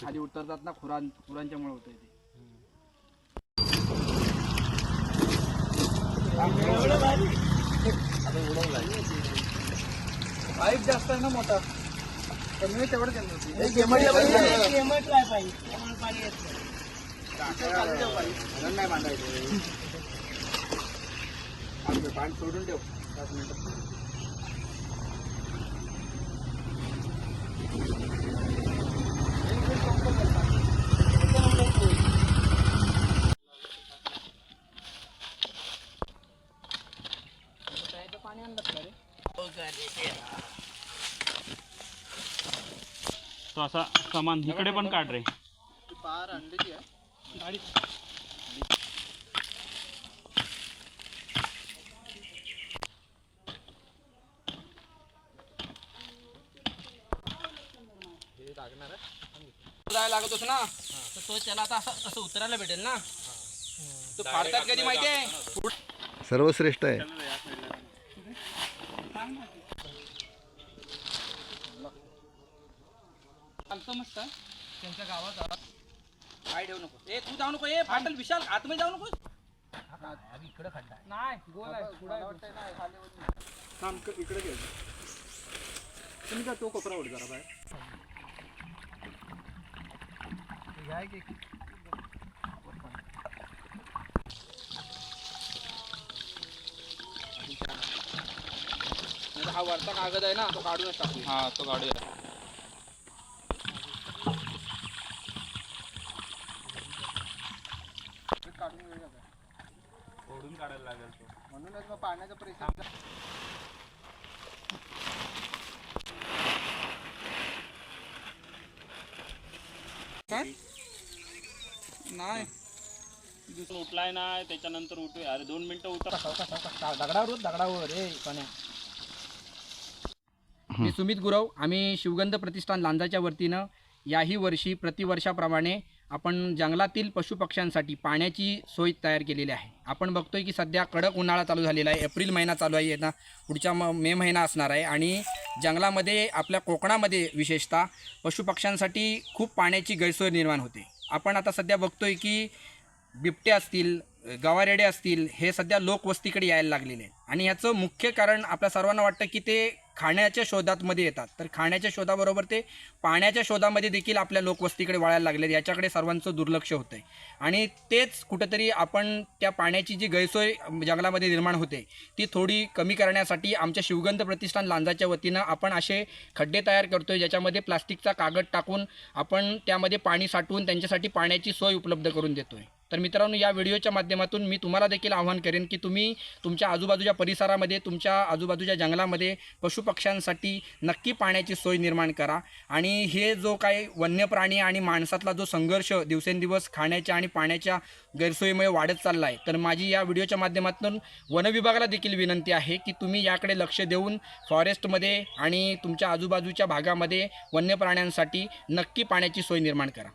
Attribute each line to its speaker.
Speaker 1: खाली उतरतात ना खुरांच्यामुळे होतंय ते. पाईप जास्त आहे ना मोठा, त्यामुळे तेवढं नाही बांधायचं. पाणी सोडून ठेव 5 मिनिटं.
Speaker 2: तो असा सामान इकडे पण काढ रे.
Speaker 1: पार अंड्याची आहे गाडी. हे लागणार आहे, जायला लागतोस ना, तर तो त्याला आता असं उतरायला भेटेल ना. तो फाडतात कधी माहिती आहे,
Speaker 3: सर्वश्रेष्ठ आहे.
Speaker 1: मस्त त्यांच्या गावात काय ठेवू नको. ए तू जाऊ नको, ए फाटल विशाल, आतमध्ये जाऊ नको. इकडे खड्डा नाही, गोल आहे. इकडे घे तुम्ही का, तो कोपरा ओढ जरा बाहेर. हा वरचा कागद आहे ना, तो काढूनच टाकू. हा तो काढूया.
Speaker 2: ओढून काढायला लागेल तो,
Speaker 1: म्हणूनच मग पाण्याचा प्रेशर. नाही
Speaker 2: उठलाय ना, त्याच्यानंतर उठू. अरे 2 मिनिटं उतर.
Speaker 1: दगडावर रे पाण्या. मी सुमित गुरव, आम्ही शिवगंध प्रतिष्ठान लांजाच्या वतीनं याही वर्षी प्रतिवर्षाप्रमाणे आपण जंगलातील पशुपक्ष्यांसाठी पाण्याची सोय तयार केलेली आहे. आपण बघतोय की सध्या कडक उन्हाळा चालू झालेला आहे. एप्रिल महिना चालू आहे ना, पुढच्या मे महिना असणार आहे. आणि जंगलामध्ये आपल्या कोकणामध्ये विशेषतः पशुपक्ष्यांसाठी खूप पाण्याची गैरसोय निर्माण होते. आपण आता सध्या बघतोय की बिबटे असतील, गवारेडे असतील, हे सध्या लोकवस्तीकडे यायला लागलेले आहेत. आणि याचं मुख्य कारण आपल्या सर्वांना वाटतं की ते खाण्याच्या शोधामध्ये येतात. तर खाण्याच्या शोधाबरोबर ते पाण्याच्या शोधामध्ये देखील आपल्या लोकवस्तीकडे वळायला लागले. याच्याकडे सर्वांचं दुर्लक्ष होतं आहे. आणि तेच कुठंतरी आपण त्या पाण्याची जी गैरसोय जंगलामध्ये निर्माण होते ती थोडी कमी करण्यासाठी आमच्या शिवगंध प्रतिष्ठान लांजाच्या वतीनं आपण असे खड्डे तयार करतो आहे, ज्याच्यामध्ये प्लास्टिकचा कागद टाकून आपण त्यामध्ये पाणी साठवून त्यांच्यासाठी पाण्याची सोय उपलब्ध करून देतो आहे. तर मित्रांनो, या व्हिडिओच्या माध्यमातून मी तुम्हाला देखील आवाहन करेन की तुम्ही तुमच्या आजूबाजूच्या परिसरामध्ये, तुमच्या आजूबाजूच्या जंगलामध्ये पशुपक्ष्यांसाठी नक्की पाण्याची सोय निर्माण करा. आणि हे जो काही वन्य प्राणी आणि माणसातला जो संघर्ष दिवसेंदिवस खाण्याच्या आणि पाण्याच्या गैरसोयीमुळे वाढत चालला आहे, तर माझी या व्हिडिओच्या माध्यमातून वनविभागाला देखील विनंती आहे की तुम्ही याकडे लक्ष देऊन फॉरेस्टमध्ये आणि तुमच्या आजूबाजूच्या भागामध्ये वन्य प्राण्यांसाठी नक्की पाण्याची सोय निर्माण करा.